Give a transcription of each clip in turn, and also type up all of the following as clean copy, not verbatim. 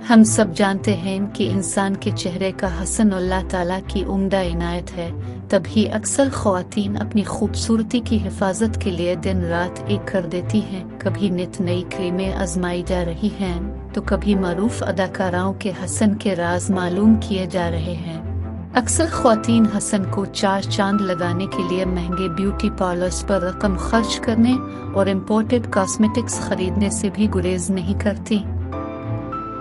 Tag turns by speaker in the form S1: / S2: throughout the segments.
S1: हम सब जानते हैं कि इंसान के चेहरे का हसन अल्लाह ताला की उम्दा इनायत है, तभी अक्सर ख्वातीन अपनी खूबसूरती की हिफाजत के लिए दिन रात एक कर देती हैं। कभी नित नई क्रीमें आजमाई जा रही हैं, तो कभी मरूफ अदाकाराओं के हसन के राज मालूम किए जा रहे हैं। अक्सर ख्वातीन हसन को चार चांद लगाने के लिए महंगे ब्यूटी पार्लर्स पर रकम खर्च करने और इम्पोर्टेड कॉस्मेटिक्स खरीदने से भी गुरेज नहीं करती।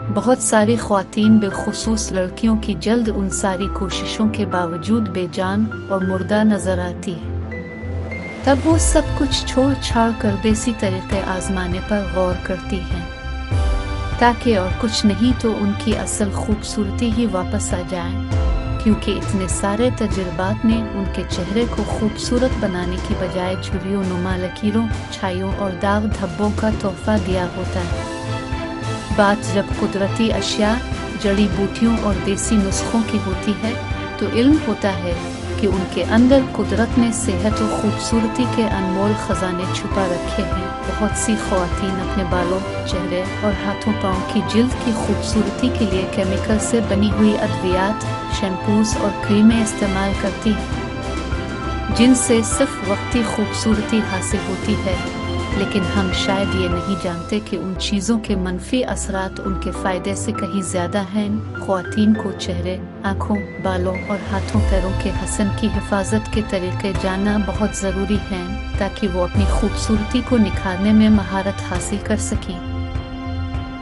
S1: बहुत सारी ख्वातीन बिलखुसूस लड़कियों की जल्द उन सारी कोशिशों के बावजूद बेजान और मुर्दा नजर आती है। तब वो सब कुछ छोड़ छाड़ कर देसी तरीके आजमाने पर गौर करती हैं, ताकि और कुछ नहीं तो उनकी असल खूबसूरती ही वापस आ जाए, क्योंकि इतने सारे तजुर्बात ने उनके चेहरे को खूबसूरत बनाने की बजाय झुर्रियों नुमा लकीरों, छाइयों और दाग धब्बों का तोहफा दिया होता है। बात जब कुदरती अशिया, जड़ी बूटियों और देसी नुस्खों की होती है, तो इल्म होता है कि उनके अंदर कुदरत ने सेहत और खूबसूरती के अनमोल खजाने छुपा रखे हैं। बहुत सी ख्वातीन अपने बालों, चेहरे और हाथों पाँव की जिल्द की खूबसूरती के लिए केमिकल से बनी हुई अद्वियात, शैम्पूज और क्रीमें इस्तेमाल करती हैं, जिनसे सिर्फ वक्ती खूबसूरती हासिल होती है, लेकिन हम शायद ये नहीं जानते कि उन चीज़ों के मनफी असरात उनके फ़ायदे से कहीं ज़्यादा हैं। ख्वातीन को चेहरे, आँखों, बालों और हाथों पैरों के हसन की हिफाजत के तरीके जानना बहुत ज़रूरी है, ताकि वो अपनी खूबसूरती को निखारने में महारत हासिल कर सकें।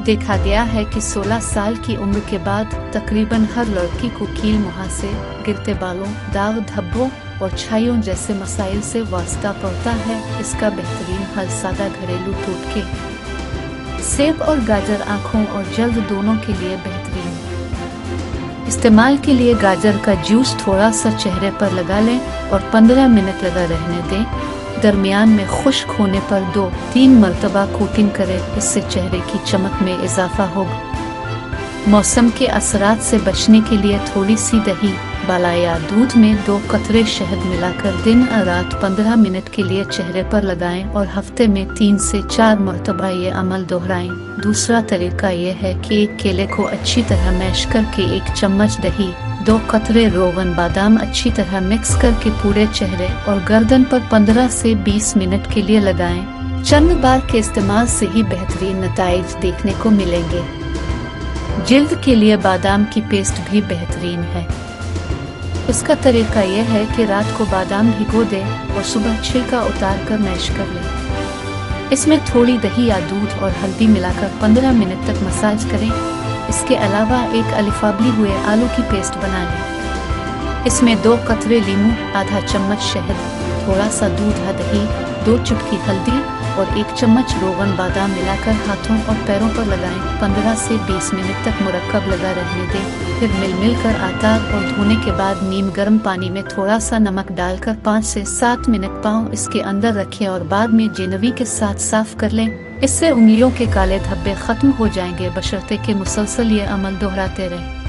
S1: देखा गया है कि 16 साल की उम्र के बाद तकरीबन हर लड़की को कील मुहासे, गिरते बालों, दाग धब्बों और छाइयों जैसे मसाइल से वास्ता पड़ता है। इसका बेहतरीन हल सादा घरेलू टोटके सेब और गाजर आँखों और जल्द दोनों के लिए बेहतरीन। इस्तेमाल के लिए गाजर का जूस थोड़ा सा चेहरे पर लगा लें और 15 मिनट लगा रहने दें। दरमियान में खुश्क होने पर 2-3 मरतबा कोटिंग करें, इससे चेहरे की चमक में इजाफा होगा। मौसम के असरात से बचने के लिए थोड़ी सी दही, बाला या दूध में 2 कतरे शहद मिलाकर दिन और रात 15 मिनट के लिए चेहरे पर लगाएं और हफ्ते में 3 से 4 मरतबा ये अमल दोहराएं। दूसरा तरीका यह है कि एक केले को अच्छी तरह मैश करके 1 चम्मच दही, 2 कतरे रोगन बादाम अच्छी तरह मिक्स करके पूरे चेहरे और गर्दन पर 15 से 20 मिनट के लिए लगाएं। चंद बार के इस्तेमाल से ही बेहतरीन नताइज देखने को मिलेंगे। जिल्द के लिए बादाम की पेस्ट भी बेहतरीन है। इसका तरीका यह है कि रात को बादाम भिगो दें और सुबह छिलका उतार कर मैश कर लें। इसमें थोड़ी दही या दूध और हल्दी मिलाकर 15 मिनट तक मसाज करें। इसके अलावा एक अलिफाबली हुए आलू की पेस्ट बना लें। इसमें 2 कतरे लीमू, आधा चम्मच शहद, थोड़ा सा दूध या दही, 2 चुटकी हल्दी और 1 चम्मच रोगन बादाम मिलाकर हाथों और पैरों पर लगाएं। 15 से 20 मिनट तक मुरक्कब लगा रहने दें। फिर मिल कर आता और धोने के बाद नीम गर्म पानी में थोड़ा सा नमक डालकर 5 से 7 मिनट पाँव इसके अंदर रखें और बाद में जेनवी के साथ साफ कर लें। इससे उंगलियों के काले धब्बे खत्म हो जाएंगे, बशर्ते के मुसलसल ये अमल दोहराते रहें।